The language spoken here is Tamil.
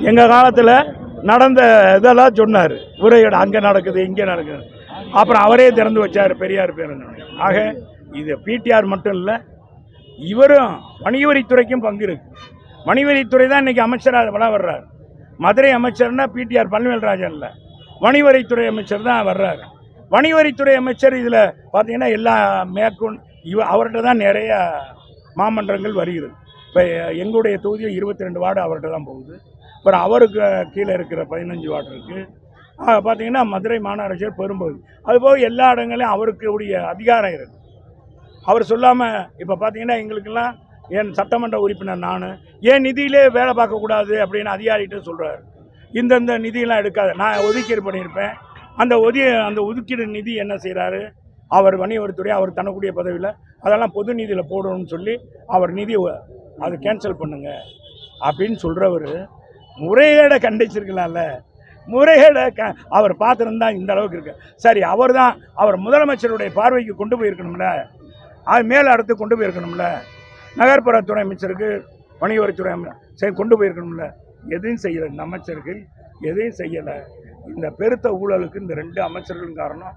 எங்கள் காலத்தில் நடந்த இதெல்லாம் சொன்னார். முறைகேடு அங்கே நடக்குது, இங்கே நடக்குது. அப்புறம் அவரே திறந்து வச்சார் பெரியார் பேருந்து. ஆக இது பிடிஆர் மட்டும் இல்லை, இவரும் வணிகவரித்துறைக்கும் பங்கு இருக்கு. வணிகவரித்துறை தான் இன்றைக்கி அமைச்சராக வர்றார். மதுரை அமைச்சர்னா பிடிஆர் பழனிவேல்ராஜன் இல்லை, வணிகவரித்துறை அமைச்சர் தான் வர்றார். வணிகவரித்துறை அமைச்சர் இதில் பார்த்தீங்கன்னா எல்லா மேற்கொண்டு அவர்கிட்ட தான் நிறைய மாமன்றங்கள் வருகிறது. இப்போ எங்களுடைய தொகுதியில் 22 வார்டு அவர்கிட்ட தான் போகுது. அப்புறம் அவருக்கு கீழே இருக்கிற 15 வார்டு இருக்குது. பார்த்தீங்கன்னா மதுரை மாநகராட்சியில் பெரும்பகுதி. அதுபோக எல்லா இடங்களையும் அவருக்கு உடைய அதிகாரம் இருக்குது. அவர் சொல்லாமல் இப்போ பார்த்தீங்கன்னா எங்களுக்கெல்லாம் என் சட்டமன்ற உறுப்பினர் நான் ஏன் நிதியிலே வேலை பார்க்கக்கூடாது அப்படின்னு அதிகாரிகிட்ட சொல்கிறார். இந்தந்த நிதியெல்லாம் எடுக்காது, நான் ஒதுக்கீடு பண்ணியிருப்பேன். அந்த ஒதுக்கீடு நிதி என்ன செய்கிறாரு, அவர் வணிகவரித்துறை அவர் தனக்கூடிய பதவியில் அதெல்லாம் பொது நிதியில் போடணும்னு சொல்லி அவர் நிதி அது கேன்சல் பண்ணுங்க அப்படின்னு சொல்கிறவர் முறைகேடை கண்டிச்சிருக்கலாம்ல. முறைகேடை அவர் பார்த்துருந்தா இந்த அளவுக்கு இருக்கு. சரி, அவர் முதலமைச்சருடைய பார்வைக்கு கொண்டு போயிருக்கணும்ல, அது மேல் இடத்துக்கு கொண்டு போயிருக்கணும்ல, நகர்ப்புறத்துறை அமைச்சருக்கு வணிகவரித்துறை சரி கொண்டு போயிருக்கணும்ல. எதையும் செய்யலை இந்த அமைச்சர்கள், எதையும் செய்யலை. இந்த பெருத்த ஊழலுக்கு இந்த 2 அமைச்சர்களும் காரணம்.